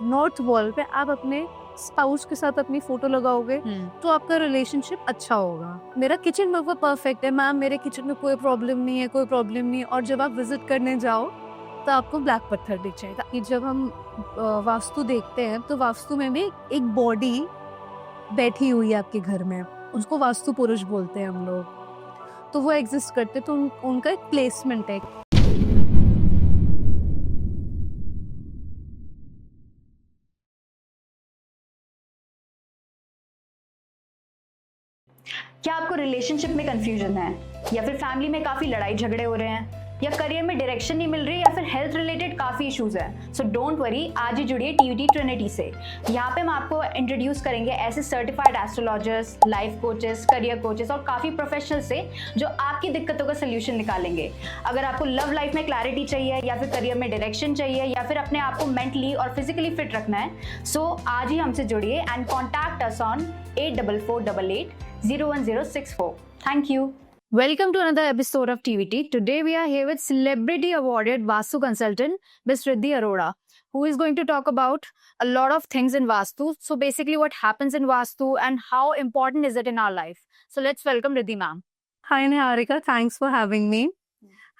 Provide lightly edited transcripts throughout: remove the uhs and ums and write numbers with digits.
North wall पे आप अपने स्पाउस के साथ अपनी फोटो लगाओगे तो आपका रिलेशनशिप अच्छा होगा। मेरा किचन बिल्कुल परफेक्ट है मैम, मेरे किचन में कोई प्रॉब्लम नहीं है, कोई प्रॉब्लम नहीं है। और जब आप विजिट करने जाओ तो आपको ब्लैक पत्थर दिख जाएगा। कि जब हम वास्तु देखते हैं तो वास्तु में भी एक बॉडी बैठी हुई है आपके घर में, उसको वास्तु पुरुष बोलते हैं हम लोग। तो वो एग्जिस्ट करते, तो उनका एक प्लेसमेंट है। क्या आपको रिलेशनशिप में कंफ्यूजन है, या फिर फैमिली में काफी लड़ाई झगड़े हो रहे हैं, या करियर में डायरेक्शन नहीं मिल रही, या फिर हेल्थ रिलेटेड काफी इश्यूज है? सो डोंट वरी, आज ही जुड़िए टीवीटी ट्रिनिटी से। यहाँ पे हम आपको इंट्रोड्यूस करेंगे ऐसे certified astrologers, life coaches, career coaches और काफी प्रोफेशनल से जो आपकी दिक्कतों का सोल्यूशन निकालेंगे। अगर आपको लव लाइफ में क्लैरिटी चाहिए, या फिर करियर में डायरेक्शन चाहिए, या फिर अपने आप को मेंटली और फिजिकली फिट रखना है, सो आज ही हमसे जुड़िए and contact us on 8448801064. Thank you. Welcome to another episode of TVT. Today we are here with celebrity awarded Vastu consultant Ms. Riddhi Arora, who is going to talk about a lot of things in Vastu. So basically what happens in Vastu and how important is it in our life. So let's welcome Riddhi ma'am. Hi Niharika, thanks for having me.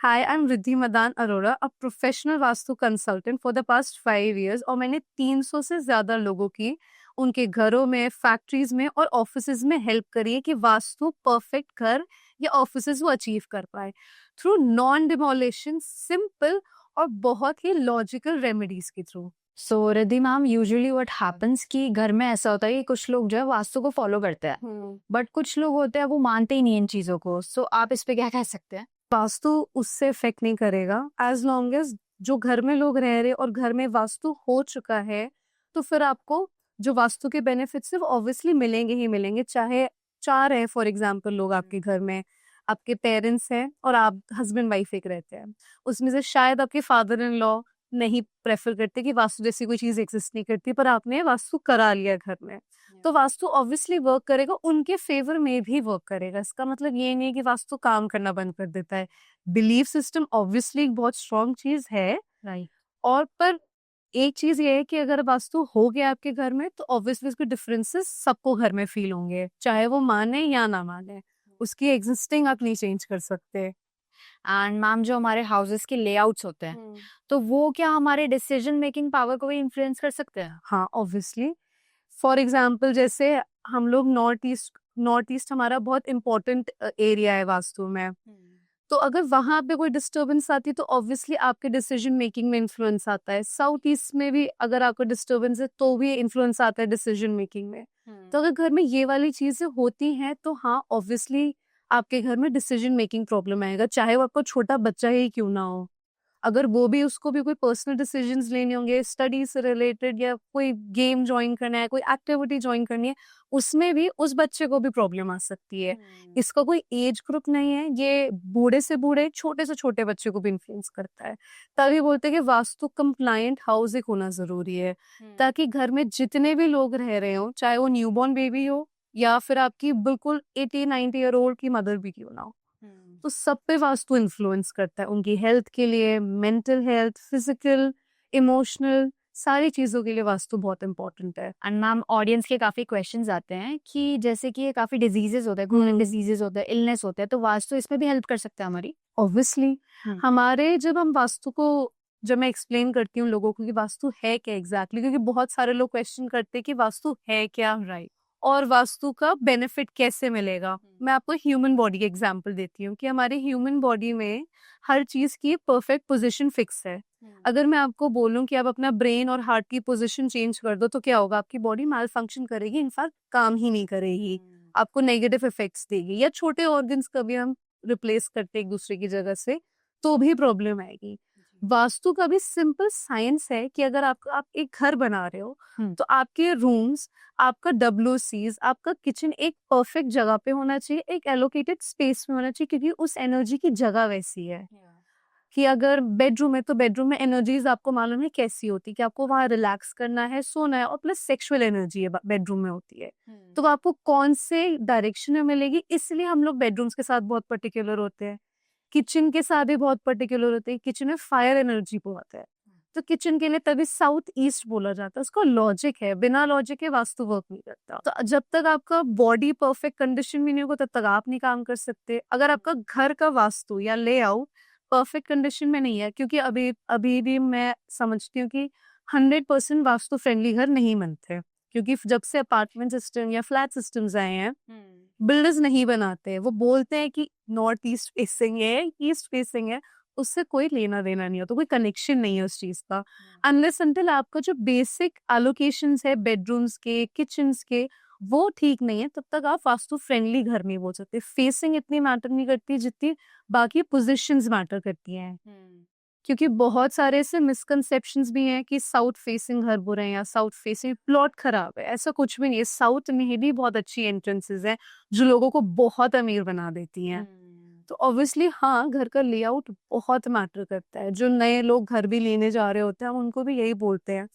Hi, I'm Riddhi Madan Arora, a professional vastu consultant for the past 5 years और मैंने 300 से ज्यादा लोगों की उनके घरों में, factories में और ऑफिसेज में हेल्प करी है कि वास्तु परफेक्ट घर या ऑफिसेज वो अचीव कर पाए थ्रू नॉन डिमोलिशन, सिंपल और बहुत ही लॉजिकल रेमेडीज के through. So Riddhi ma'am, usually what happens कि घर में ऐसा होता है कि कुछ लोग जो है वास्तु को फॉलो करते हैं, बट कुछ लोग होते हैं वो मानते ही नहीं इन चीजों को। सो आप इस पे क्या कह सकते हैं? वास्तु उससे इफेक्ट नहीं करेगा एज लॉन्ग एज जो घर में लोग रह रहे और घर में वास्तु हो चुका है, तो फिर आपको जो वास्तु के बेनिफिट्स है वो ऑब्वियसली मिलेंगे ही मिलेंगे। चाहे 4 है फॉर एग्जांपल लोग आपके घर में, आपके पेरेंट्स हैं और आप हस्बैंड वाइफ एक रहते हैं, उसमें से शायद आपके फादर इन लॉ नहीं प्रेफर करते कि वास्तु जैसी कोई चीज एग्जिस्ट नहीं करती, पर आपने वास्तु करा लिया घर में, तो वास्तु ऑब्वियसली वर्क करेगा, उनके फेवर में भी वर्क करेगा। इसका मतलब ये नहीं है कि वास्तु काम करना बंद कर देता है। बिलीफ सिस्टम ऑब्वियसली एक बहुत स्ट्रॉन्ग चीज है, राइट। और पर एक चीज ये है कि अगर वास्तु हो गया आपके घर में तो ऑब्वियसली उसके डिफरेंसेस सबको घर में फील होंगे, चाहे वो माने या ना माने, उसकी एग्जिस्टिंग आप नहीं चेंज कर सकते। एंड मैम, जो हमारे हाउसेस के लेआउट्स होते हैं तो वो क्या हमारे डिसीजन मेकिंग पावर को भी इन्फ्लुएंस कर सकते हैं? हाँ ऑब्वियसली। फॉर एग्जाम्पल जैसे हम लोग नॉर्थ ईस्ट हमारा बहुत इंपॉर्टेंट एरिया है वास्तु में, तो अगर वहां पे कोई डिस्टर्बेंस आती है तो ऑब्वियसली आपके डिसीजन मेकिंग में इन्फ्लुएंस आता है। साउथ ईस्ट में भी अगर आपको डिस्टर्बेंस है तो भी इन्फ्लुएंस आता है डिसीजन मेकिंग में। तो अगर घर में ये वाली चीजें होती हैं तो हाँ ऑब्वियसली आपके घर में डिसीजन मेकिंग प्रॉब्लम आएगा, चाहे वो आपको छोटा बच्चा ही क्यों ना हो। अगर वो भी उसको भी कोई पर्सनल डिसीजंस लेने होंगे स्टडी से रिलेटेड, या कोई गेम ज्वाइन करना है, कोई एक्टिविटी ज्वाइन करनी है, उसमें भी उस बच्चे को भी प्रॉब्लम आ सकती है। इसका कोई एज ग्रुप नहीं है, ये बूढ़े से बूढ़े, छोटे से छोटे बच्चे को भी इन्फ्लुएंस करता है। तभी बोलते हैं कि वास्तु कंप्लायंट हाउस एक होना जरूरी है, ताकि घर में जितने भी लोग रह रहे हो, चाहे वो न्यूबॉर्न बेबी हो या फिर आपकी बिल्कुल 80-90 ईयर ओल्ड की मदर भी क्यों ना हो, तो सब पे वास्तु इन्फ्लुएंस करता है। उनकी हेल्थ के लिए, मेंटल हेल्थ, फिजिकल, इमोशनल, सारी चीजों के लिए वास्तु बहुत इंपॉर्टेंट है। एंड मैम, ऑडियंस के काफी क्वेश्चंस आते हैं कि जैसे कि ये काफी डिजीजेस होते हैं, क्रोनिक डिजीजेस होते हैं, इलनेस होते हैं, तो वास्तु इसमें भी हेल्प कर सकता है हमारी? ऑब्वियसली हमारे जब मैं एक्सप्लेन करती हूँ लोगों को कि वास्तु है क्या एग्जैक्टली, क्योंकि बहुत सारे लोग क्वेश्चन करते हैं कि वास्तु है क्या, राइट, और वास्तु का बेनिफिट कैसे मिलेगा। मैं आपको ह्यूमन बॉडी की एग्जांपल देती हूँ कि हमारे ह्यूमन बॉडी में हर चीज की परफेक्ट पोजीशन फिक्स है। अगर मैं आपको बोलूं कि आप अपना ब्रेन और हार्ट की पोजीशन चेंज कर दो तो क्या होगा, आपकी बॉडी माल फंक्शन करेगी, इनफैक्ट काम ही नहीं करेगी, आपको नेगेटिव इफेक्ट्स देगी। या छोटे ऑर्गन्स कभी हम रिप्लेस करते एक दूसरे की जगह से तो भी प्रॉब्लम आएगी। वास्तु का भी सिंपल साइंस है कि अगर आप एक घर बना रहे हो तो आपके रूम्स, आपका WCs, आपका किचन एक परफेक्ट जगह पे होना चाहिए, एक एलोकेटेड स्पेस में होना चाहिए, क्योंकि उस एनर्जी की जगह वैसी है। कि अगर बेडरूम है तो बेडरूम में एनर्जीज आपको मालूम है कैसी होती है, कि आपको वहां रिलैक्स करना है, सोना है, और प्लस सेक्सुअल एनर्जी है बेडरूम में होती है, तो वो आपको कौन से डायरेक्शन में मिलेगी। इसलिए हम लोग बेडरूम्स के साथ बहुत पर्टिकुलर होते हैं, किचन के साथ भी बहुत पर्टिकुलर होते हैं। किचन में फायर एनर्जी बहुत है, तो किचन के लिए तभी साउथ ईस्ट बोला जाता है। उसका लॉजिक है, बिना लॉजिक के वास्तु वर्क नहीं करता। तो जब तक आपका बॉडी परफेक्ट कंडीशन में नहीं होगा तब तक आप नहीं काम कर सकते। अगर आपका घर का वास्तु या लेआउट परफेक्ट कंडीशन में नहीं है, क्योंकि अभी अभी भी मैं समझती हूँ कि 100% वास्तु फ्रेंडली घर नहीं बनते, क्योंकि जब से अपार्टमेंट सिस्टम या फ्लैट सिस्टम्स आए हैं बिल्डर्स नहीं बनाते। वो बोलते हैं कि नॉर्थ ईस्ट फेसिंग है, ईस्ट फेसिंग है, उससे कोई लेना देना नहीं होता, कोई कनेक्शन नहीं है उस चीज का। अनलेस अनटिल आपका जो बेसिक एलोकेशंस है बेडरूम्स के, किचन्स के, वो ठीक नहीं है, तब तक आप वास्तु फ्रेंडली घर नहीं बोल सकते। फेसिंग इतनी मैटर नहीं करती जितनी बाकी पोजीशंस मैटर करती हैं। क्योंकि बहुत सारे ऐसे मिसकंसेप्शंस भी हैं कि साउथ फेसिंग घर बुरे हैं या साउथ फेसिंग प्लॉट खराब है। ऐसा कुछ भी नहीं है। साउथ में भी बहुत अच्छी एंट्रेंसेस हैं जो लोगों को बहुत अमीर बना देती हैं। तो ऑब्वियसली हाँ, घर का लेआउट बहुत मैटर करता है। जो नए लोग घर भी लेने जा रहे होते हैं हम उनको भी यही बोलते हैं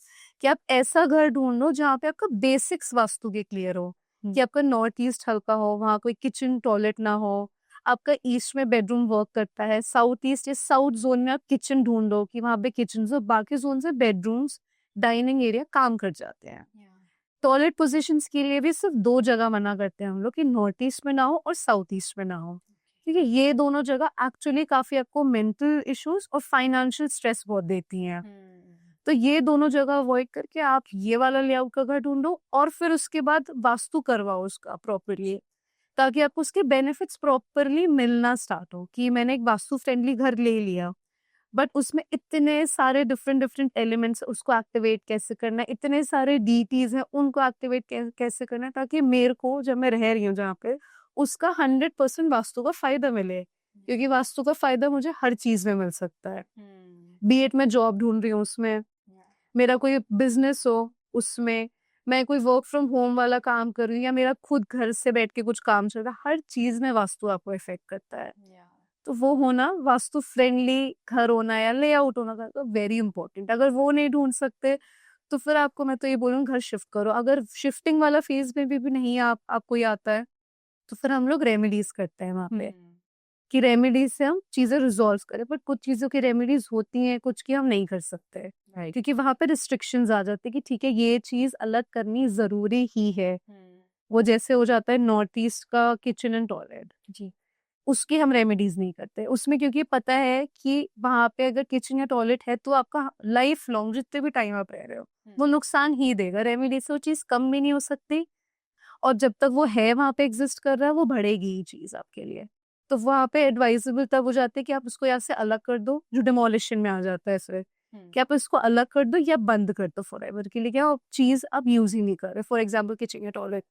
कि आप ऐसा घर ढूंढो जहाँ पे आपका बेसिक्स वास्तु के क्लियर हो, कि आपका नॉर्थ ईस्ट हल्का हो, वहाँ कोई किचन टॉयलेट ना हो, आपका ईस्ट में बेडरूम वर्क करता है, साउथ ईस्ट या साउथ जोन में आप किचन ढूंढो कि वहाँ पे किचन हो, बाकी जोन से बेडरूम्स, डाइनिंग एरिया काम कर जाते हैं। टॉयलेट पोजीशंस के लिए भी सिर्फ 2 जगह मना करते हैं हम लोग कि नॉर्थ ईस्ट में ना हो और साउथ ईस्ट में ना हो, क्योंकि ये दोनों जगह एक्चुअली काफी आपको मेंटल इश्यूज और फाइनेंशियल स्ट्रेस बहुत देती हैं। तो ये दोनों जगह अवॉइड करके आप ये वाला लेआउट का घर ढूंढो और फिर उसके बाद वास्तु करवाओ उसका प्रॉपरली, ताकि आपको उसके बेनिफिट्स प्रॉपरली मिलना स्टार्ट हो। कि मैंने एक वास्तु फ्रेंडली घर ले लिया, बट उसमें इतने सारे डिफरेंट एलिमेंट्स, उसको एक्टिवेट कैसे करना है, इतने सारे डीटीज हैं उनको एक्टिवेट कैसे करना है, ताकि मेरे को जब मैं रह रही हूँ जहाँ पे उसका 100% वास्तु का फायदा मिले। क्योंकि वास्तु का फायदा मुझे हर चीज में मिल सकता है। बी एट मैं जॉब ढूंढ रही हूँ उसमें, मेरा कोई बिजनेस हो उसमें, मैं कोई वर्क फ्रॉम होम वाला काम कर रही हूँ, या मेरा खुद घर से बैठ के कुछ काम चल रहा है, हर चीज में वास्तु आपको इफेक्ट करता है। तो वो होना, वास्तु फ्रेंडली घर होना या लेआउट होना तो वेरी इंपॉर्टेंट। अगर वो नहीं ढूंढ सकते तो फिर आपको मैं तो ये बोलूँगी घर शिफ्ट करो। अगर शिफ्टिंग वाला फेज में भी नहीं आपको ये आता है तो फिर हम लोग रेमेडीज करते हैं वहाँ पे कि रेमेडीज से हम चीजें रिजॉल्व करें। पर कुछ चीजों की रेमेडीज होती हैं, कुछ की हम नहीं कर सकते, क्योंकि वहां पे रिस्ट्रिक्शंस आ जाती है कि ठीक है ये चीज अलग करनी जरूरी ही है। वो जैसे हो जाता है नॉर्थ ईस्ट का किचन एंड टॉयलेट जी, उसकी हम रेमेडीज नहीं करते उसमें, क्योंकि पता है कि वहां पे अगर किचन या टॉयलेट है तो आपका लाइफ लॉन्ग जितने भी टाइम आप रह रहे हो वो नुकसान ही देगा। रेमेडी से वो चीज कम भी नहीं हो सकती, और जब तक वो है वहां पे एग्जिस्ट कर रहा है वो बढ़ेगी ही चीज आपके लिए। तो वहां पे एडवाइजेबल तब हो जाते हैं कि आप उसको यहाँ से अलग कर दो, जो डिमोलिशन में आ जाता है इसमें, कि आप इसको अलग कर दो या बंद कर दो फॉर एवर के लिए, क्या चीज आप यूज ही नहीं कर रहे। फॉर एग्जाम्पल किचन या टॉयलेट,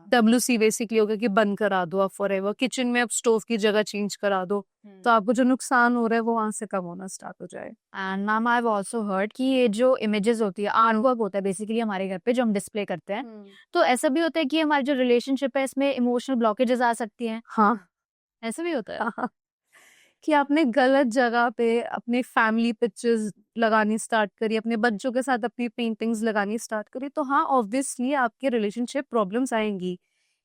WC बेसिकली होगा कि बंद करा दो आप फॉर एवर। किचन में आप स्टोव की जगह चेंज करा दो, तो आपको जो नुकसान हो रहा है वो वहां से कम होना स्टार्ट हो जाए। And ma'am I have also heard कि ये जो इमेजेस होती है, आर्ट वर्क होता है बेसिकली हमारे घर पे जो हम डिस्प्ले करते हैं, तो ऐसा भी होता है कि हमारी जो रिलेशनशिप है इसमें इमोशनल ब्लॉकेजेस आ सकती हैं। हाँ, ऐसा भी होता है। हाँ, कि आपने गलत जगह पे अपने फैमिली पिक्चर्स लगानी स्टार्ट करी, अपने बच्चों के साथ अपनी पेंटिंग्स लगानी स्टार्ट करी, तो हाँ ऑब्वियसली आपके रिलेशनशिप प्रॉब्लम्स आएंगी।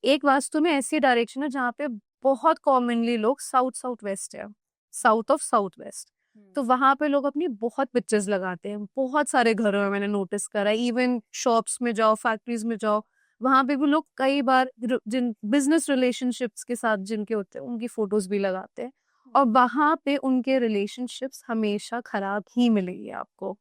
एक वास्तु में ऐसी डायरेक्शन है जहाँ पे बहुत कॉमनली लोग साउथ वेस्ट है, साउथ ऑफ साउथ वेस्ट, तो वहां पे लोग अपनी बहुत पिक्चर्स लगाते हैं। बहुत सारे घरों में मैंने नोटिस करा है, इवन शॉप्स में जाओ, फैक्ट्रीज में जाओ, वहां पे भी लोग कई बार जिन बिजनेस रिलेशनशिप्स के साथ जिनके होते हैं उनकी फोटोज भी लगाते हैं, और वहां पे उनके रिलेशनशिप्स हमेशा खराब ही मिलेंगे आपको।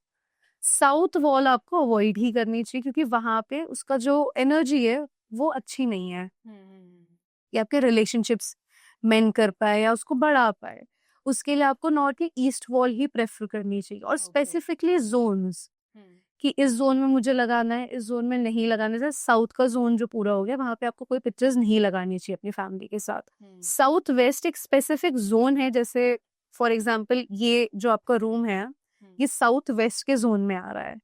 साउथ वॉल आपको अवॉइड ही करनी चाहिए, क्योंकि वहां पे उसका जो एनर्जी है वो अच्छी नहीं है कि आपके रिलेशनशिप्स मेंट कर पाए या उसको बढ़ा पाए। उसके लिए आपको नॉर्थ की ईस्ट वॉल ही प्रेफर करनी चाहिए, और स्पेसिफिकली जोन्स कि इस जोन में मुझे लगाना है, इस जोन में नहीं लगाना। जैसे साउथ का जोन जो पूरा हो गया वहां पे आपको कोई पिक्चर्स नहीं लगानी चाहिए अपनी फैमिली के साथ। साउथ वेस्ट एक स्पेसिफिक जोन है, जैसे फॉर एग्जांपल ये जो आपका रूम है ये साउथ वेस्ट के जोन में आ रहा है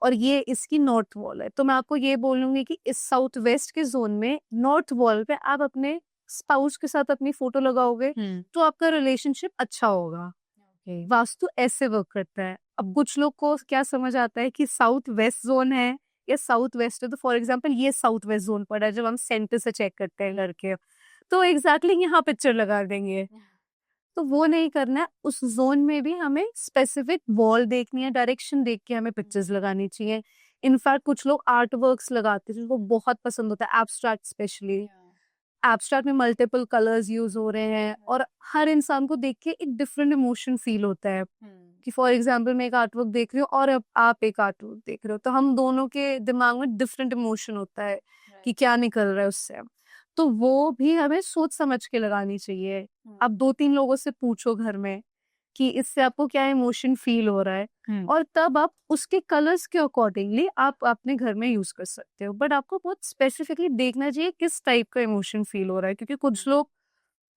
और ये इसकी नॉर्थ वॉल है, तो मैं आपको ये बोलूंगी कि इस साउथ वेस्ट के जोन में नॉर्थ वॉल पे आप अपने स्पाउस के साथ अपनी फोटो लगाओगे तो आपका रिलेशनशिप अच्छा होगा। वास्तु ऐसे वर्क करता है। अब कुछ लोग को क्या समझ आता है कि साउथ वेस्ट जोन है या साउथ वेस्ट है, तो फॉर एग्जांपल ये साउथ वेस्ट जोन पड़ा है, जब हम सेंटर से चेक करते हैं घर के तो एग्जैक्टली यहाँ पिक्चर लगा देंगे, तो वो नहीं करना है। उस जोन में भी हमें स्पेसिफिक वॉल देखनी है, डायरेक्शन देख के हमें पिक्चर्स लगानी चाहिए। इनफैक्ट कुछ लोग आर्ट वर्क्स लगाते हैं जिनको बहुत पसंद होता है, एब्स्ट्रैक्ट स्पेशली। एब्स्ट्रैक्ट में मल्टीपल कलर्स यूज हो रहे हैं और हर इंसान को देख के एक डिफरेंट इमोशन फील होता है कि फॉर एग्जाम्पल मैं एक आर्टवर्क देख रही हूँ और अब आप एक आर्टवर्क देख रहे हो, तो हम दोनों के दिमाग में डिफरेंट इमोशन होता है कि क्या निकल रहा है उससे। तो वो भी हमें सोच समझ के लगानी चाहिए। आप 2-3 लोगों से पूछो घर में कि इससे आपको क्या इमोशन फील हो रहा है, और तब आप उसके कलर्स के अकॉर्डिंगली आप अपने घर में यूज कर सकते हो। बट आपको बहुत स्पेसिफिकली देखना चाहिए किस टाइप का इमोशन फील हो रहा है, क्योंकि कुछ लोग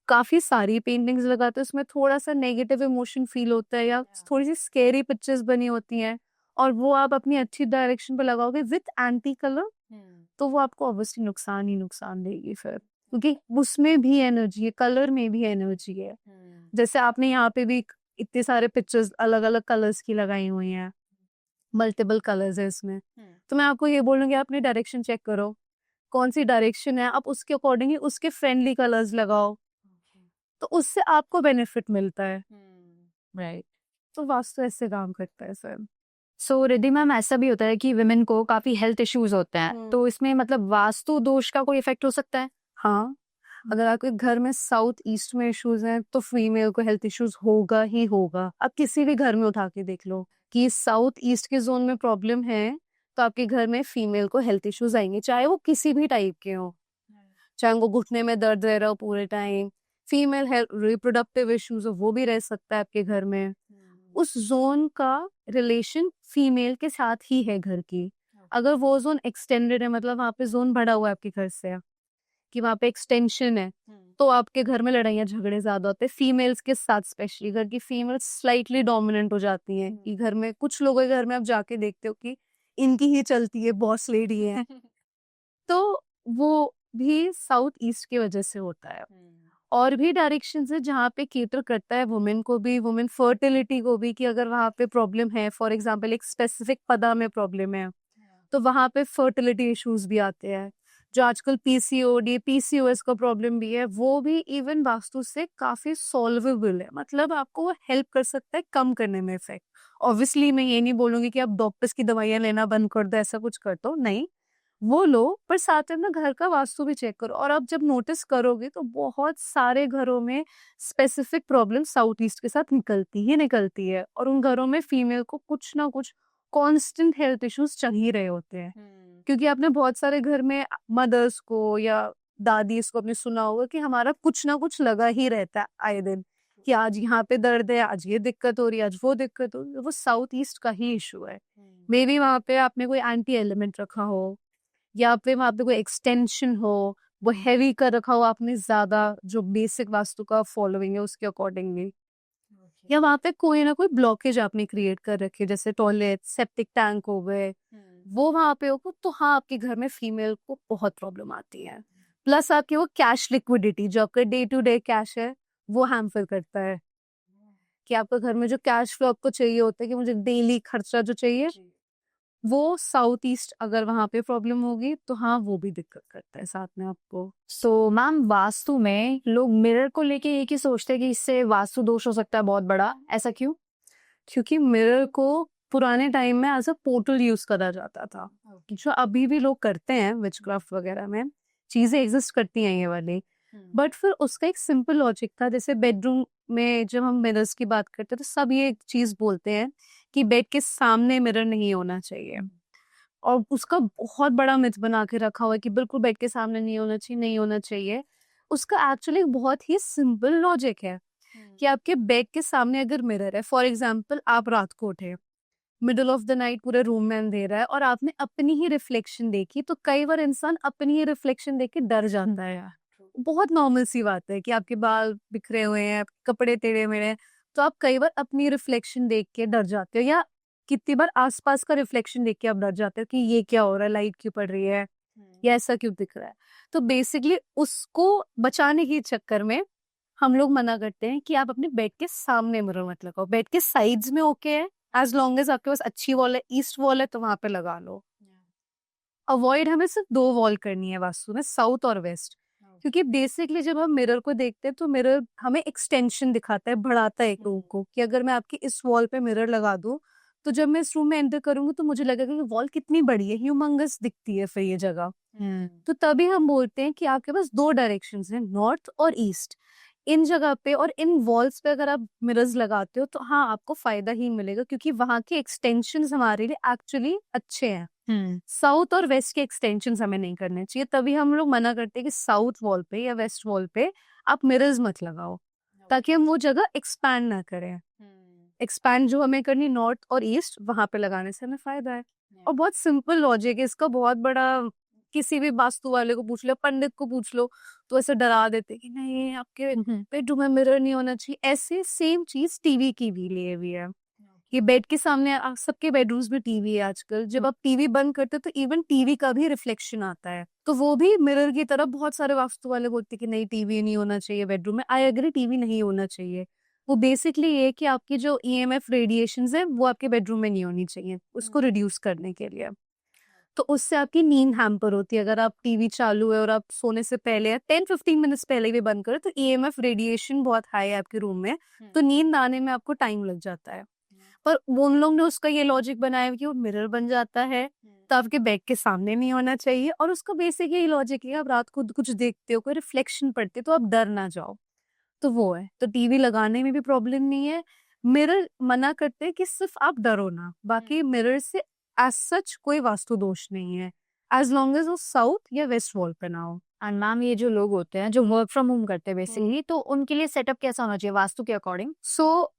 काफी सारी पेंटिंग्स लगाते हैं, उसमें थोड़ा सा नेगेटिव इमोशन फील होता है या थोड़ी सी स्केरी पिक्चर्स बनी होती हैं, और वो आप अपनी अच्छी डायरेक्शन पे लगाओगे विथ एंटी कलर, तो वो आपको ऑब्वियसली नुकसान ही नुकसान देगी फिर, क्योंकि उसमें भी एनर्जी है, कलर में भी एनर्जी है। जैसे आपने यहाँ पे भी इतने सारे पिक्चर्स अलग अलग कलर्स की लगाई हुई हैं, मल्टीपल कलर्स है इसमें, तो मैं आपको ये बोलूंगी आप अपनी डायरेक्शन चेक करो, कौन सी डायरेक्शन है, आप उसके अकॉर्डिंगली उसके फ्रेंडली कलर्स लगाओ, तो उससे आपको बेनिफिट मिलता है। राइट, तो वास्तु ऐसे काम करता है सर। सो रिद्धि मैम, ऐसा भी होता है कि विमेन को काफी हेल्थ इश्यूज होते हैं, तो इसमें मतलब वास्तु दोष का कोई इफेक्ट हो सकता है? हाँ, अगर आपके घर में साउथ ईस्ट में इश्यूज हैं तो फीमेल को हेल्थ इश्यूज होगा ही होगा। आप किसी भी घर में उठा के देख लो कि साउथ ईस्ट के जोन में प्रॉब्लम है, तो आपके घर में फीमेल को हेल्थ इश्यूज आएंगे, चाहे वो किसी भी टाइप के हो, चाहे उनको घुटने में दर्द रह रहा हो पूरे time, female health reproductive issues हो, वो भी रह सकता है आपके घर में। उस जोन का रिलेशन फीमेल के साथ ही है घर की। अगर वो जोन एक्सटेंडेड है, मतलब वहाँ पे जोन बढ़ा हुआ है आपके घर से कि वहाँ पे एक्सटेंशन है, तो आपके घर में लड़ाइयाँ झगड़े ज्यादा होते हैं फीमेल्स के साथ, स्पेशली घर की फीमेल्स स्लाइटली डोमिनेंट हो जाती हैं कि घर में कुछ लोगों के घर में आप जाके देखते हो कि इनकी ही चलती है, बॉस लेडी है। तो वो भी साउथ ईस्ट की वजह से होता है। और भी डायरेक्शन है जहाँ पे केटर करता है वुमेन को भी, वुमेन फर्टिलिटी को भी, कि अगर वहाँ पे प्रॉब्लम है, फॉर एग्जाम्पल एक स्पेसिफिक पदा में प्रॉब्लम है, तो वहाँ पे फर्टिलिटी इश्यूज भी आते हैं। जो आजकल पीसीओडी पीसीओएस का प्रॉब्लम भी है, वो भी इवन वास्तु से काफी सॉल्वेबल है, मतलब आपको वो हेल्प कर सकता है कम करने में इफेक्ट। ऑब्वियसली मैं ये नहीं बोलूंगी कि आप डॉक्टर्स की दवाइयां लेना बंद कर दो, ऐसा कुछ कर दो, नहीं, वो लो, पर साथ में ना घर का वास्तु भी चेक करो। और आप जब नोटिस करोगे तो बहुत सारे घरों में स्पेसिफिक प्रॉब्लम साउथ ईस्ट के साथ निकलती है, और उन घरों में फीमेल को कुछ ना कुछ कांस्टेंट हेल्थ इश्यूज चल ही रहे होते हैं। क्योंकि आपने बहुत सारे घर में मदर्स को या दादीज को आपने सुना होगा कि हमारा कुछ ना कुछ लगा ही रहता है आए दिन, कि आज यहाँ पे दर्द है, आज ये दिक्कत हो रही है, आज वो दिक्कत हो रही है, वो साउथ ईस्ट का ही इशू है। मे बी वहाँ पे आपने कोई एंटी एलिमेंट रखा हो, या फिर वहाँ पे कोई एक्सटेंशन हो, वो हैवी कर रखा हो आपने ज्यादा, जो बेसिक वास्तु का फॉलोइंग है उसके अकॉर्डिंगली, या वहाँ पे कोई ना कोई ब्लॉकेज आपने क्रिएट कर रखे, जैसे टॉयलेट सेप्टिक टैंक हो गए, वो वहाँ पे होगा, तो हाँ आपके घर में फीमेल को बहुत प्रॉब्लम आती है। प्लस आपकी वो कैश लिक्विडिटी, जो आपका डे टू डे कैश है, वो हैम्पर करता है, कि आपका घर में जो कैश फ्लो आपको चाहिए होता है कि मुझे डेली खर्चा जो चाहिए, वो साउथ ईस्ट अगर वहां पे प्रॉब्लम होगी तो हाँ वो भी दिक्कत करता है साथ में आपको। सो मैम, वास्तु में लोग मिरर को लेके एक ही सोचते हैं कि इससे वास्तु दोष हो सकता है बहुत बड़ा, ऐसा क्यों? क्योंकि मिरर को पुराने टाइम में एज अ पोर्टल यूज करा जाता था, जो अभी भी लोग करते हैं, विचक्राफ्ट वगैरह में चीजें एग्जिस्ट करती हैं ये वाली। बट फिर उसका एक सिंपल लॉजिक था, जैसे बेडरूम में जब हम मिरर्स की बात करते हैं तो सब ये एक चीज बोलते हैं कि बेड के सामने मिरर नहीं होना चाहिए, और उसका बहुत बड़ा मिथ बना के रखा हुआ है कि बिल्कुल बेड के सामने नहीं होना चाहिए, नहीं होना चाहिए। उसका एक्चुअली बहुत ही सिंपल लॉजिक है कि आपके बेड के सामने अगर मिरर है, फॉर एग्जाम्पल आप रात को उठे, मिडल ऑफ द नाइट पूरे रूम में अंधेरा है और आपने अपनी ही रिफ्लेक्शन देखी, तो कई बार इंसान अपनी ही रिफ्लेक्शन देख के डर जाता है यार। बहुत नॉर्मल सी बात है कि आपके बाल बिखरे हुए हैं, कपड़े टेढ़े मेढ़े हैं, तो आप कई बार अपनी रिफ्लेक्शन देख के डर जाते हो, या कितनी बार आसपास का रिफ्लेक्शन देख के आप डर जाते हो कि ये क्या हो रहा है, लाइट क्यों पड़ रही है, या ऐसा क्यों दिख रहा है। तो बेसिकली उसको बचाने के चक्कर में हम लोग मना करते हैं कि आप अपने बेड के सामने मिरर मत लगाओ, बेड के साइड्स में ओके है, एज लॉन्ग एज आपके पास अच्छी वॉल है, ईस्ट वॉल है तो वहां पे लगा लो। अवॉइड हमें सिर्फ 2 वॉल करनी है वास्तु में, साउथ और वेस्ट, क्योंकि बेसिकली जब हम मिरर को देखते हैं तो मिरर हमें एक्सटेंशन दिखाता है, बढ़ाता है एक रूम को, कि अगर मैं आपकी इस वॉल पे मिरर लगा दूं तो जब मैं इस रूम में एंटर करूंगी तो मुझे लगेगा कि वॉल कितनी बड़ी है, ह्यूमंगस दिखती है फिर ये जगह। तो तभी हम बोलते हैं कि आपके पास दो डायरेक्शंस हैं, नॉर्थ और ईस्ट। इन जगह पे और इन वॉल्स पे अगर आप मिरर्स लगाते हो तो हाँ आपको फायदा ही मिलेगा, क्योंकि वहां के एक्सटेंशंस हमारे लिए एक्चुअली अच्छे हैं। साउथ और वेस्ट के एक्सटेंशंस हमें नहीं करने चाहिए, तभी हम लोग मना करते हैं कि साउथ वॉल पे या वेस्ट वॉल पे आप मिरर्स मत लगाओ, ताकि हम वो जगह एक्सपैंड ना करें। एक्सपैंड जो हमें करनी नॉर्थ और ईस्ट, वहां पे लगाने से हमें फायदा है। और बहुत सिंपल लॉजिक है इसका, बहुत बड़ा, किसी भी वास्तु वाले को पूछ लो, पंडित को पूछ लो, तो ऐसे डरा देते कि नहीं आपके बेडरूम में मिरर नहीं होना चाहिए। ऐसे सेम चीज टीवी की भी लिए हुई है। ये बेड के सामने सबके बेडरूम्स में टीवी है आजकल, जब आप टीवी बंद करते हो तो इवन टीवी का भी रिफ्लेक्शन आता है, तो वो भी मिरर की तरह। बहुत सारे वास्तु वाले बोलते कि नहीं टीवी नहीं होना चाहिए बेडरूम में। आई एग्री, टीवी नहीं होना चाहिए। वो बेसिकली ये कि आपकी जो ईएमएफ रेडिएशंस है वो आपके बेडरूम में नहीं होनी चाहिए, उसको रिड्यूस करने के लिए। तो उससे आपकी नींद हैम्पर होती है। अगर आप टीवी चालू है और आप सोने से पहले 10-15 मिनट्स पहले भी बंद करो तो ईएमएफ रेडिएशन बहुत हाई है आपके रूम में, तो नींद आने में आपको टाइम लग जाता है। पर उन लोग ने उसका ये लॉजिक बनाया कि वो मिरर बन जाता है तो आपके बेड के सामने नहीं होना चाहिए, और उसका बेसिक यही लॉजिक है, आप रात को कुछ देखते हो, कोई रिफ्लेक्शन पड़ती है तो आप डर ना जाओ, तो वो है। तो टीवी लगाने में भी प्रॉब्लम नहीं है। मिरर मना करते हैं कि सिर्फ आप डरो ना, बाकी मिरर से एज सच कोई वास्तु दोष नहीं है, एज लॉन्ग एज वो साउथ या वेस्ट वॉल पे ना हो। एंड मैम ये जो लोग होते हैं जो वर्क फ्रॉम होम करते हैं बेसिकली, तो उनके लिए सेटअप कैसा होना चाहिए वास्तु के अकॉर्डिंग?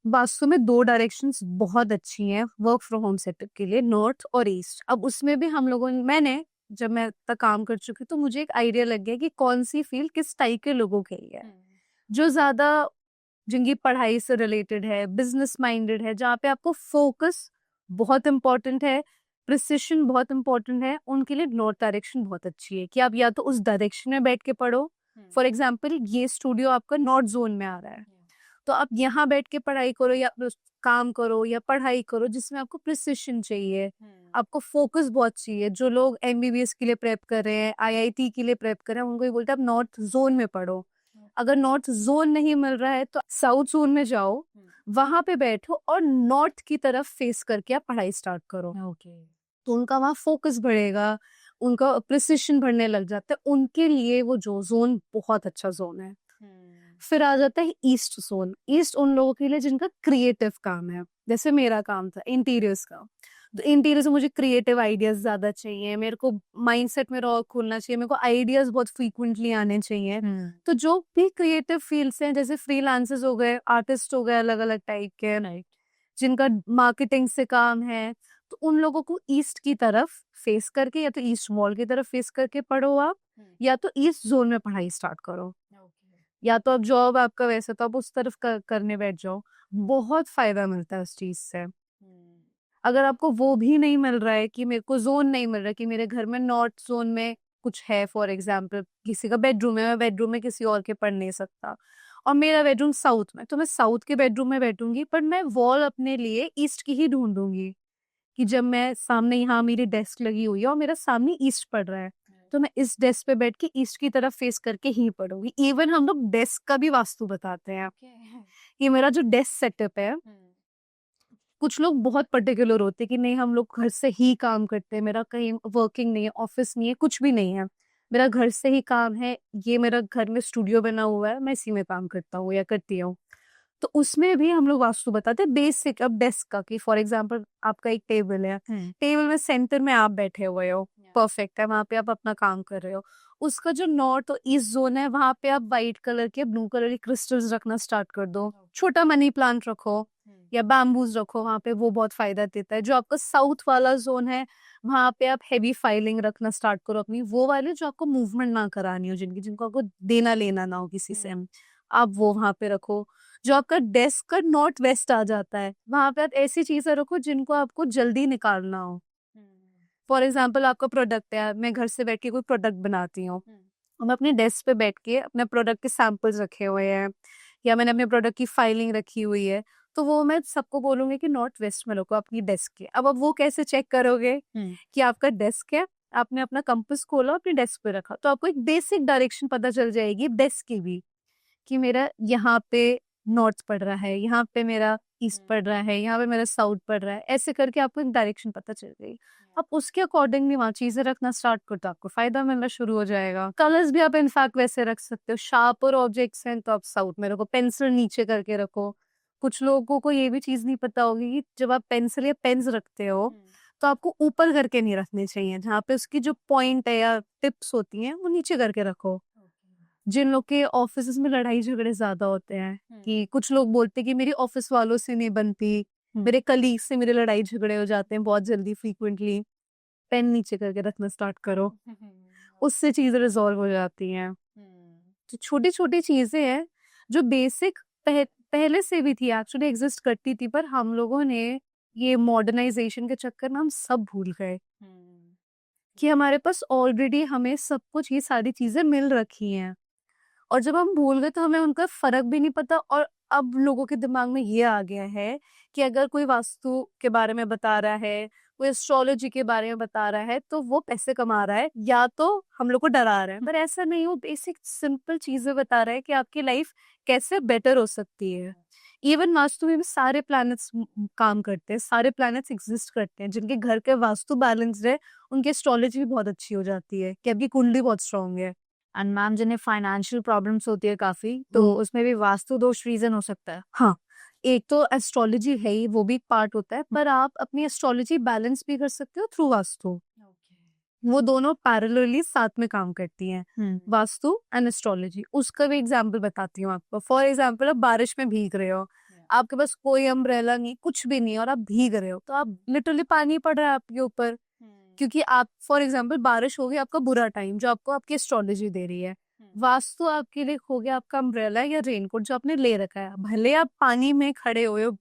वास्तु में दो डायरेक्शंस बहुत अच्छी हैं वर्क फ्रॉम होम सेटअप के लिए, नॉर्थ और ईस्ट। अब उसमें भी हम लोगों ने, मैंने जब मैं तक काम कर चुकी तो मुझे एक आइडिया लग गया कि कौन सी फील्ड किस टाइप के लोगों के लिए है। जो ज्यादा जिनकी पढ़ाई से रिलेटेड है, बिजनेस माइंडेड है, जहाँ पे आपको फोकस बहुत इंपॉर्टेंट है, प्रिसिशन बहुत इंपॉर्टेंट है, उनके लिए नॉर्थ डायरेक्शन बहुत अच्छी है कि आप या तो उस डायरेक्शन में बैठ के पढ़ो। फॉर एग्जाम्पल ये स्टूडियो आपका नॉर्थ जोन में आ रहा है, तो आप यहाँ बैठ के पढ़ाई करो या काम करो या पढ़ाई करो जिसमें आपको प्रिसिशन चाहिए, आपको फोकस बहुत चाहिए। जो लोग एमबीबीएस के लिए प्रेप कर रहे हैं, आईआईटी के लिए प्रेप कर रहे हैं, उनको ये बोलते हैं आप नॉर्थ जोन में पढ़ो। अगर नॉर्थ जोन नहीं मिल रहा है तो साउथ जोन में जाओ, वहां पे बैठो और नॉर्थ की तरफ फेस करके आप पढ़ाई स्टार्ट करो। तो उनका वहाँ फोकस बढ़ेगा, उनका प्रिसिशन बढ़ने लग जाता है। उनके लिए वो जो जोन बहुत अच्छा जोन है। फिर आ जाता है ईस्ट जोन। ईस्ट उन लोगों के लिए जिनका क्रिएटिव काम है, जैसे मेरा काम था इंटीरियर्स का, तो इंटीरियर्स में मुझे क्रिएटिव आइडियाज ज्यादा चाहिए, मेरे को माइंडसेट मेरा और खुलना चाहिए, मेरे को आइडियाज बहुत फ्रीक्वेंटली आने चाहिए। तो जो भी क्रिएटिव फील्ड्स हैं, जैसे फ्रीलांसर्स हो गए, आर्टिस्ट हो गए अलग अलग टाइप के, जिनका मार्केटिंग से काम है, तो उन लोगों को ईस्ट की तरफ फेस करके या तो ईस्ट वॉल की तरफ फेस करके पढ़ो आप, या तो ईस्ट जोन में पढ़ाई स्टार्ट करो, या तो आप जॉब आपका वैसे तो आप उस तरफ करने बैठ जाओ। बहुत फायदा मिलता है उस चीज से। अगर आपको वो भी नहीं मिल रहा है कि मेरे को जोन नहीं मिल रहा है कि मेरे घर में नॉर्थ जोन में कुछ है, फॉर एग्जाम्पल किसी का बेडरूम है, मैं बेडरूम में किसी और के पढ़ नहीं सकता, और मेरा बेडरूम साउथ में, तो मैं साउथ के बेडरूम में बैठूंगी, पर मैं वॉल अपने लिए ईस्ट की ही ढूंढूंगी कि जब मैं सामने, यहाँ मेरी डेस्क लगी हुई है और मेरा सामने ईस्ट पढ़ रहा है, तो मैं इस डेस्क पे बैठ के ईस्ट की तरफ फेस करके ही पढ़ूंगी। इवन हम लोग डेस्क का भी वास्तु बताते हैं। ये मेरा जो डेस्क सेटअप है, कुछ लोग बहुत पर्टिकुलर होते हैं कि नहीं हम लोग घर से ही काम करते हैं, मेरा कहीं वर्किंग नहीं है, ऑफिस नहीं है, कुछ भी नहीं है, मेरा घर से ही काम है, ये मेरा घर में स्टूडियो बना हुआ है, मैं इसी में काम करता हूँ या करती हूँ। तो उसमें भी हम लोग वास्तु बताते हैं बेसिक। अब डेस्क का कि फॉर एग्जांपल आपका एक टेबल है, टेबल में सेंटर में आप बैठे हुए हो, परफेक्ट है, वहां पे आप अपना काम कर रहे हो, उसका जो नॉर्थ और ईस्ट जोन है वहां पे आप व्हाइट कलर के, ब्लू कलर के क्रिस्टल्स रखना स्टार्ट कर दो। छोटा मनी प्लांट रखो या बैम्बूज रखो वहां पे, वो बहुत फायदा देता है। जो आपका साउथ वाला जोन है वहां पे आप हैवी फाइलिंग रखना स्टार्ट करो अपनी, वो वाले जो आपको मूवमेंट ना करानी हो, जिनको आपको देना लेना ना हो किसी से, आप वो वहां पे रखो। जो आपका डेस्क का नॉर्थ वेस्ट आ जाता है वहां पे आप ऐसी चीजें रखो जिनको आपको जल्दी निकालना हो। फॉर एग्जाम्पल आपका प्रोडक्ट है, मैं घर से बैठ के कोई प्रोडक्ट बनाती हूँ, मैं अपने डेस्क पे बैठ के अपने प्रोडक्ट के सैंपल्स रखे हुए हैं या मैंने अपने प्रोडक्ट की फाइलिंग रखी हुई है, तो वो मैं सबको बोलूंगी कि नॉर्थ वेस्ट में रखो अपनी डेस्क के। अब वो कैसे चेक करोगे कि आपका डेस्क है आपने अपना कंपास खोला, अपने डेस्क पे रखा, तो आपको एक बेसिक डायरेक्शन पता चल जाएगी डेस्क की भी, कि मेरा यहाँ पे नॉर्थ पड़ रहा है, यहाँ पे मेरा ईस्ट पड़ रहा है, यहाँ पे मेरा साउथ पड़ रहा है, ऐसे करके आपको एक डायरेक्शन पता चल गई। आप उसके अकॉर्डिंगली वहाँ चीजें रखना स्टार्ट करो तो आपको फायदा मिलना शुरू हो जाएगा। कलर्स भी आप इनफैक्ट वैसे रख सकते हो, शार्पर ऑब्जेक्ट्स हैं तो आप साउथ में रखो, पेंसिल नीचे करके रखो। कुछ लोगों को ये भी चीज नहीं पता होगी कि जब आप पेंसिल या पेन्स रखते हो तो आपको ऊपर करके नहीं रखने चाहिए, जहाँ पे उसकी जो पॉइंट है या टिप्स होती हैं वो नीचे करके रखो। जिन लोग के ऑफिस में लड़ाई झगड़े ज्यादा होते हैं, कि कुछ लोग बोलते हैं कि मेरी ऑफिस वालों से नहीं बनती, मेरे कलीग से मेरे लड़ाई झगड़े हो जाते हैं बहुत जल्दी फ्रीक्वेंटली, पेन नीचे करके रखना स्टार्ट करो, उससे चीजें रिजॉल्व हो जाती हैं। तो छोटी छोटी चीजें हैं जो बेसिक पहले से भी थी, एक्चुअली एग्जिस्ट करती थी, पर हम लोगों ने ये मॉडर्नाइजेशन के चक्कर में हम सब भूल गए कि हमारे पास ऑलरेडी हमें सब कुछ ये सारी चीजें मिल रखी हैं, और जब हम भूल गए तो हमें उनका फर्क भी नहीं पता। और अब लोगों के दिमाग में ये आ गया है कि अगर कोई वास्तु के बारे में बता रहा है, कोई एस्ट्रोलॉजी के बारे में बता रहा है, तो वो पैसे कमा रहा है या तो हम लोग को डरा रहा है। पर ऐसा नहीं, वो बेसिक सिंपल चीजें बता रहा है कि आपकी लाइफ कैसे बेटर हो सकती है। इवन वास्तु में भी सारे प्लैनेट्स काम करते हैं, सारे प्लैनेट्स एग्जिस्ट करते हैं। जिनके घर के वास्तु बैलेंस्ड है उनकी एस्ट्रोलॉजी भी बहुत अच्छी हो जाती है कि आपकी कुंडली बहुत स्ट्रांग है। एंड मैम जिन्हें फाइनेंशियल प्रॉब्लम्स होती है काफी, तो उसमें भी वास्तु दोष रीजन हो सकता है। हाँ, एक तो एस्ट्रोलॉजी है ही, वो भी एक पार्ट होता है, पर आप अपनी एस्ट्रोलॉजी बैलेंस भी कर सकते हो थ्रू वास्तु। वो दोनों पैरेलली साथ में काम करती हैं, वास्तु एंड एस्ट्रोलॉजी। उसका भी एग्जांपल बताती हूँ आपको। फॉर एग्जांपल, आप बारिश में भीग रहे हो, आपके पास कोई अम्ब्रेला नहीं, कुछ भी नहीं, और आप भीग रहे हो, तो आप लिटरली पानी पड़ रहा है आपके ऊपर, क्योंकि आप फॉर एग्जांपल बारिश हो गई आपका बुरा टाइम, जो आपको आपकी एस्ट्रोलॉजी दे रही है। वास्तु आपके लिए हो गया आपका अम्ब्रेला या रेनकोट जो आपने ले रखा है। भले आप पानी में खड़े हुए हो,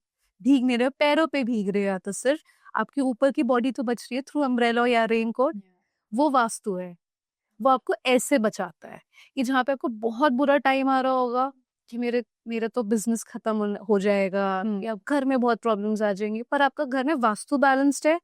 भीग नहीं रहे हो, पैरों पे भीग रहे हो, तो सिर्फ आपके ऊपर की बॉडी तो बच रही है थ्रू अम्ब्रेला या रेनकोट। वो वास्तु है, वो आपको ऐसे बचाता है कि जहाँ पे आपको बहुत बुरा टाइम आ रहा होगा कि मेरा तो बिजनेस खत्म हो जाएगा या घर में बहुत प्रॉब्लम्स आ जाएंगी, पर आपका घर में वास्तु बैलेंस्ड है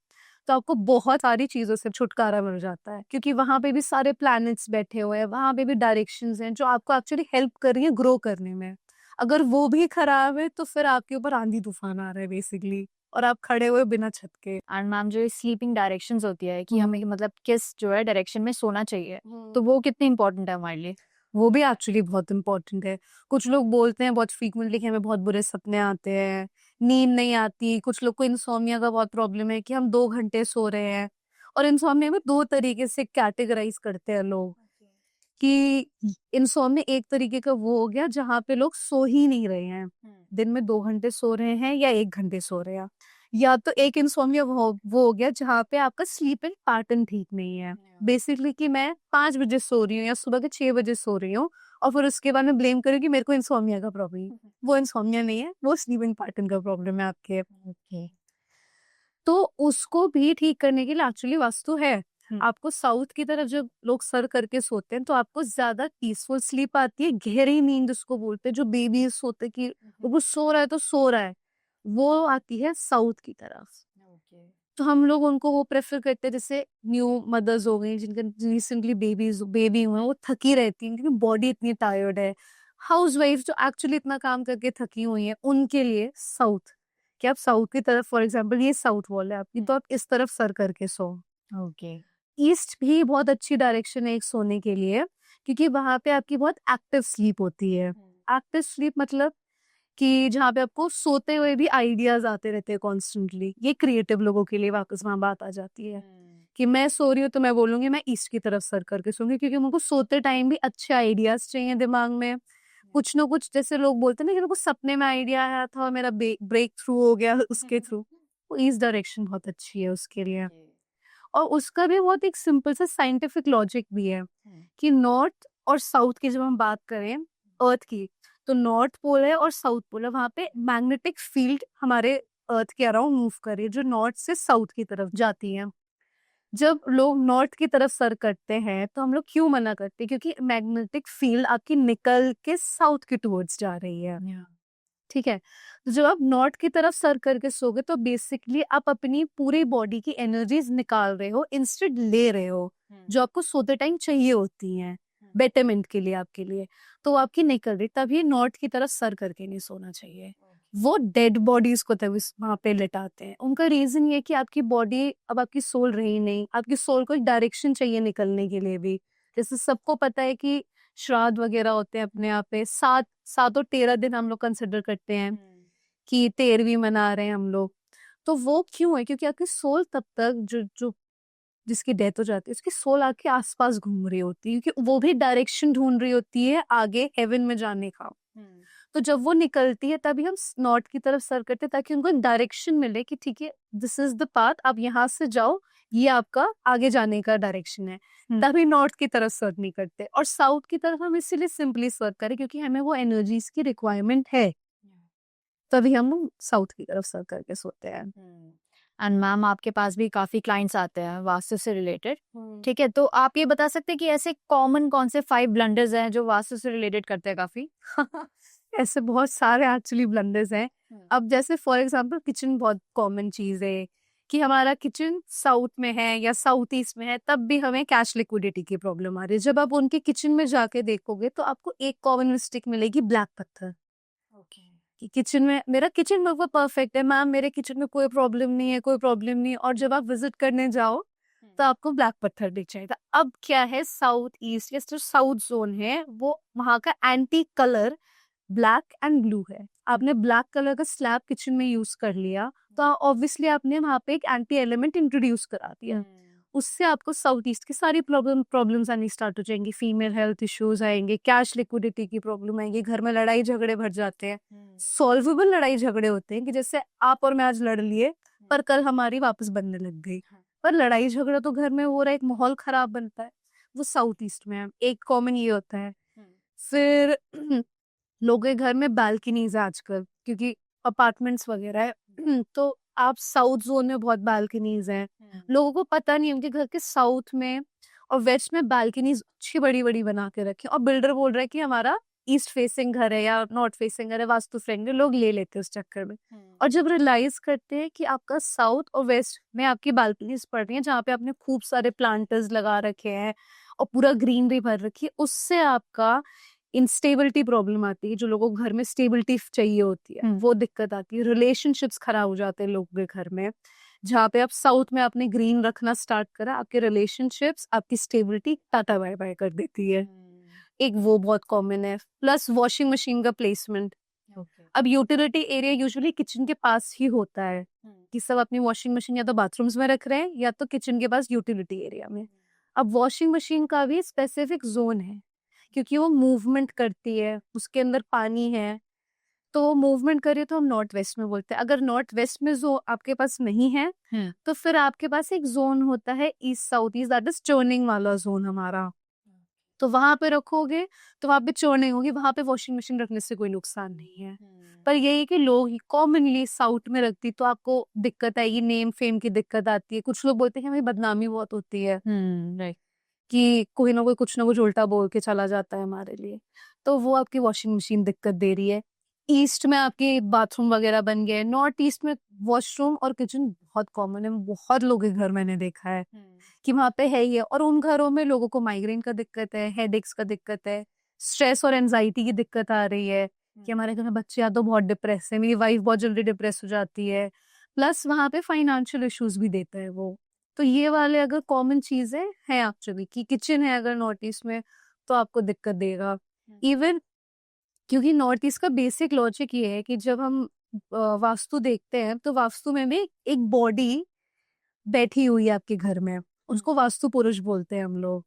तो आपको बहुत सारी चीजों से छुटकारा मिल जाता है, क्योंकि वहां पे भी सारे प्लैनेट्स बैठे हुए हैं, वहां पे भी डायरेक्शंस हैं जो आपको एक्चुअली हेल्प कर रही है ग्रो करने में। अगर वो भी खराब है तो फिर आपके ऊपर आंधी तूफान आ रहा है बेसिकली, और आप खड़े हुए बिना छत के। एंड मैम जो स्लीपिंग डायरेक्शंस होती है कि हमें मतलब किस जो है डायरेक्शन में सोना चाहिए, तो वो कितनी इंपॉर्टेंट है हमारे लिए? वो भी एक्चुअली बहुत इंपॉर्टेंट है। कुछ लोग बोलते हैं बहुत फ्रीक्वेंटली कि हमें बहुत बुरे सपने आते हैं, नींद नहीं आती। कुछ लोग को इंसोम्निया का बहुत प्रॉब्लम है कि हम 2 घंटे सो रहे हैं। और इंसोम्निया में 2 तरीके से कैटेगराइज करते हैं लोग, कि इंसोम्निया एक तरीके का वो हो गया जहाँ पे लोग सो ही नहीं रहे हैं, दिन में 2 घंटे सो रहे हैं या 1 घंटे सो रहे हैं। या तो एक इंसोम्निया वो हो गया जहाँ पे आपका स्लीपिंग पैटर्न ठीक नहीं है, बेसिकली कि मैं 5 बजे सो रही हूँ या सुबह के 6 बजे सो रही हूँ, और फिर उसके बाद मैं ब्लेम करूँ कि मेरे को इंसोम्निया का प्रॉब्लम। वो इंसोम्निया नहीं है, वो स्लीपिंग पैटर्न का प्रॉब्लम है आपके। तो उसको भी ठीक करने के लिए एक्चुअली वास्तु है। आपको साउथ की तरफ जब लोग सर करके सोते हैं तो आपको ज्यादा पीसफुल स्लीप आती है, गहरी नींद उसको बोलते हैं, जो बेबी सोते कि वो सो रहा है तो सो रहा है, वो आती है साउथ की तरफ। तो हम लोग उनको वो प्रेफर करते हैं, जैसे न्यू मदर्स हो गई जिनके रिसेंटली बेबी हुए हैं, वो थकी रहती हैं क्योंकि बॉडी इतनी टायर्ड है। हाउस वाइफ जो एक्चुअली इतना काम करके थकी हुई है, उनके लिए साउथ, कि आप साउथ की तरफ, फॉर एग्जाम्पल ये साउथ वॉल है आपकी, तो आप इस तरफ सर करके सो। ईस्ट भी बहुत अच्छी डायरेक्शन है एक सोने के लिए, क्योंकि वहां पे आपकी बहुत एक्टिव स्लीप होती है। एक्टिव स्लीप मतलब कि जहाँ पे आपको सोते हुए भी आइडियाज आते रहते हैं कॉन्स्टेंटली। ये क्रिएटिव लोगों के लिए वापस वहां बात आ जाती है कि मैं सो रही हूँ तो मैं बोलूंगी मैं ईस्ट की तरफ सर करके सोऊंगी, क्योंकि मुझको सोते टाइम भी अच्छे आइडियाज चाहिए दिमाग में। कुछ ना कुछ, जैसे लोग बोलते हैं ना कि मेरे को सपने में आइडिया आया था और मेरा ब्रेक थ्रू हो गया उसके थ्रू, वो ईस्ट डायरेक्शन बहुत अच्छी है उसके लिए। और उसका भी बहुत एक सिंपल सा साइंटिफिक लॉजिक भी है कि नॉर्थ और साउथ की जब हम बात करें अर्थ की, तो नॉर्थ पोल है और साउथ पोल है, वहां पे मैग्नेटिक फील्ड हमारे अर्थ के अराउंड मूव कर रही है जो नॉर्थ से साउथ की तरफ जाती है। जब लोग नॉर्थ की तरफ सर करते हैं तो हम लोग क्यों मना करते हैं? क्योंकि मैग्नेटिक फील्ड आपकी निकल के साउथ के टुवर्ड्स जा रही है। ठीक है। तो जब आप नॉर्थ की तरफ सर करके सोगे तो बेसिकली आप अपनी पूरी बॉडी की एनर्जीज निकाल रहे हो, इंस्टेड ले रहे हो, जो आपको सोते टाइम चाहिए होती हैं बेटरमेंट के लिए आपके लिए, तो वो आपकी निकल रही। तभी नॉर्थ की तरफ सर करके नहीं सोना चाहिए। वो डेड बॉडीज को तभी वहां पे लेटाते हैं। उनका रीजन ये कि आपकी बॉडी अब आपकी सोल रही नहीं, आपकी सोल को एक डायरेक्शन चाहिए निकलने के लिए भी। जैसे सबको पता है कि श्राद्ध वगैरह होते हैं अपने यहाँ पे, 7 और 13 दिन हम लोग कंसिडर करते हैं कि 13वीं मना रहे हैं हम लोग। तो वो क्यों है? क्योंकि आपकी सोल तब तक जो जो जिसकी डेथ हो जाती है उसकी सोल आपके आसपास घूम रही होती है, क्योंकि वो भी डायरेक्शन ढूंढ रही होती है आगे हेवन में जाने का। तो जब वो निकलती है तभी हम नॉर्थ की तरफ सर करते हैं, ताकि उनको डायरेक्शन मिले कि ठीक है, दिस इज द पाथ, आप यहाँ से जाओ, ये आपका आगे जाने का डायरेक्शन है। तभी नॉर्थ की तरफ सर नहीं करते। और साउथ की तरफ हम इसीलिए सिंपली सर करें क्योंकि हमें वो एनर्जीज की रिक्वायरमेंट है, तभी हम साउथ की तरफ सर करके सोते हैं। एंड मैम आपके पास भी काफी क्लाइंट्स आते हैं वास्तु से रिलेटेड, ठीक है, तो आप ये बता सकते हैं कि ऐसे कॉमन कौन से 5 ब्लंडर्स हैं जो वास्तु से रिलेटेड करते हैं काफी? ऐसे बहुत सारे एक्चुअली ब्लंडर्स हैं। अब जैसे फॉर एग्जांपल किचन बहुत कॉमन चीज है कि हमारा किचन साउथ में है या साउथ ईस्ट में है, तब भी हमें कैश लिक्विडिटी की प्रॉब्लम आ रही है। जब आप उनके किचन में जाके देखोगे तो आपको एक कॉमन मिस्टेक मिलेगी, ब्लैक पत्थर। कि किचन में, मेरा किचन में वो परफेक्ट है मैम, मेरे किचन में कोई प्रॉब्लम नहीं है, कोई प्रॉब्लम नहीं है, और जब आप विजिट करने जाओ तो आपको ब्लैक पत्थर दिख जाएगा। अब क्या है, साउथ ईस्ट या जो साउथ जोन है वो वहाँ का anti colour black and blue है। आपने ब्लैक कलर का स्लैब किचन में यूज कर लिया तो ऑब्वियसली आपने वहाँ पे एक एंटी एलिमेंट इंट्रोड्यूस करा दिया। उससे आपको साउथ ईस्ट की सारी प्रॉब्लम्स आनी स्टार्ट हो जाएंगी। फीमेल हेल्थ इश्यूज आएंगे, कैश लिक्विडिटी की प्रॉब्लम आएंगी, घर में लड़ाई झगड़े भर जाते हैं। सॉल्वेबल लड़ाई झगड़े होते हैं कि जैसे आप और मैं आज लड़ लिए पर कल हमारी वापस बनने लग गई, पर लड़ाई झगड़ा तो घर में हो रहा है, एक माहौल खराब बनता है, वो साउथ ईस्ट में है। एक कॉमन ये होता है। फिर लोगों के घर में बालकनीज है आजकल क्योंकि अपार्टमेंट्स वगैरह है, तो आप साउथ जोन में बहुत बालकनीज हैं। लोगों को पता नहीं, उनके घर के साउथ में और वेस्ट में बालकनीज अच्छी बड़ी बड़ी बना के रखे, और बिल्डर बोल रहा है कि हमारा ईस्ट फेसिंग घर है या नॉर्थ फेसिंग घर है, वास्तु फ्रेंडली, लोग ले लेते हैं उस चक्कर में। और जब रियलाइज करते हैं कि आपका साउथ और वेस्ट में आपकी बालकनीज पड़ रही है जहाँ पे आपने खूब सारे प्लांटर्स लगा रखे हैं और पूरा ग्रीनरी भर रखी है, उससे आपका इंस्टेबिलिटी प्रॉब्लम आती है। जो लोगों को घर में स्टेबिलिटी चाहिए होती है वो दिक्कत आती है, रिलेशनशिप्स खराब हो जाते हैं लोगों के घर में। जहाँ पे आप साउथ में आपने ग्रीन रखना स्टार्ट करा, आपके रिलेशनशिप्स, आपकी स्टेबिलिटी टाटा बाय बाय कर देती है। एक वो बहुत कॉमन है। प्लस वॉशिंग मशीन का प्लेसमेंट। अब यूटिलिटी एरिया यूजुअली किचन के पास ही होता है कि सब अपनी वॉशिंग मशीन या तो बाथरूम्स में रख रहे हैं या तो किचन के पास यूटिलिटी एरिया में। अब वॉशिंग मशीन का भी स्पेसिफिक जोन है क्योंकि वो मूवमेंट करती है, उसके अंदर पानी है, तो वो मूवमेंट करे तो हम नॉर्थ वेस्ट में बोलते हैं। अगर नॉर्थ वेस्ट में जो आपके पास नहीं है तो फिर आपके पास एक जोन होता है east south east, that is churning वाला जोन हमारा। तो वहां पे रखोगे तो वहां पे चर्निंग होगी, वहां पे वॉशिंग मशीन रखने से कोई नुकसान नहीं है। पर यही कि लोग कॉमनली साउथ में रखती तो आपको दिक्कत आएगी, नेम फेम की दिक्कत आती है। कुछ लोग बोलते हैं कि हमें बदनामी बहुत होती है कि कोई ना कोई कुछ ना कुछ उल्टा बोल के चला जाता है हमारे लिए, तो वो आपकी वॉशिंग मशीन दिक्कत दे रही है। ईस्ट में आपके बाथरूम वगैरह बन गए, नॉर्थ ईस्ट में वॉशरूम और किचन बहुत कॉमन है। बहुत लोगों के घर मैंने देखा है कि वहाँ पे है ही है, और उन घरों में लोगों को माइग्रेन का दिक्कत है, हेडेक्स का दिक्कत है, स्ट्रेस और एंजाइटी की दिक्कत आ रही है कि हमारे घर में बच्चे या तो बहुत डिप्रेस है, मेरी वाइफ बहुत जल्दी डिप्रेस हो जाती है, प्लस वहाँ पे फाइनेंशियल इश्यूज भी देता है वो। तो ये वाले अगर कॉमन चीजें हैं एक्चुअली कि किचन है अगर नॉर्थ ईस्ट में तो आपको दिक्कत देगा। इवन क्योंकि नॉर्थ ईस्ट का बेसिक लॉजिक ये है कि जब हम वास्तु देखते हैं तो वास्तु में भी एक बॉडी बैठी हुई है आपके घर में, उसको वास्तु पुरुष बोलते हैं हम लोग।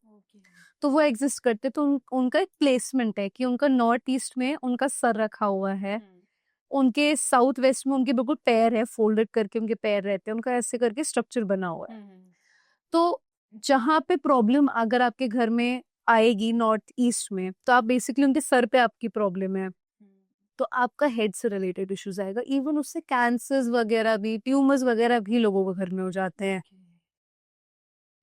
तो वो एग्जिस्ट करते, तो उनका एक प्लेसमेंट है कि उनका नॉर्थ ईस्ट में उनका सर रखा हुआ है, उनके साउथ वेस्ट में उनके बिल्कुल पैर है, फोल्डेड करके उनके पैर रहते हैं, उनका ऐसे करके स्ट्रक्चर बना हुआ है। तो जहाँ पे प्रॉब्लम अगर आपके घर में आएगी नॉर्थ ईस्ट में, तो आप बेसिकली उनके सर पे आपकी प्रॉब्लम है तो आपका हेड से रिलेटेड इश्यूज आएगा। इवन उससे कैंसर्स वगैरह भी, ट्यूमर्स वगैरह भी लोगों के घर में हो जाते हैं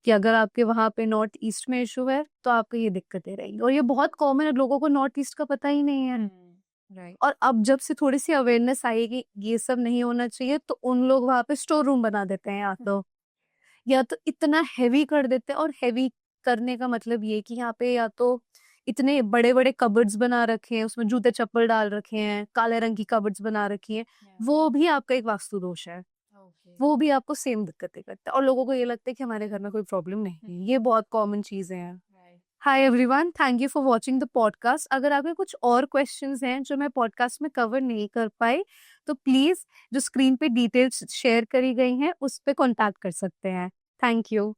कि अगर आपके वहां पे नॉर्थ ईस्ट में इशू है तो आपको ये दिक्कतें रहेंगी। और ये बहुत कॉमन है, लोगों को नॉर्थ ईस्ट का पता ही नहीं है। राइट और अब जब से थोड़ी सी अवेयरनेस आई कि ये सब नहीं होना चाहिए, तो उन लोग वहां पे स्टोर रूम बना देते हैं, या तो इतना हैवी कर देते हैं। और हैवी करने का मतलब ये कि यहाँ पे या तो इतने बड़े बड़े कबर्ड्स बना रखे हैं, उसमें जूते चप्पल डाल रखे हैं, काले रंग की कबर्ड्स बना रखी हैं, वो भी आपका एक वास्तु दोष है। वो भी आपको सेम दिक्कतें करता है, और लोगों को ये लगता है कि हमारे घर में कोई प्रॉब्लम नहीं है। ये बहुत कॉमन चीजें हैं। Hi everyone, thank you for watching the podcast. अगर आपके कुछ और क्वेश्चंस हैं जो मैं पॉडकास्ट में कवर नहीं कर पाई, तो प्लीज जो स्क्रीन पे डिटेल्स शेयर करी गई हैं उस पे कांटेक्ट कर सकते हैं। Thank you.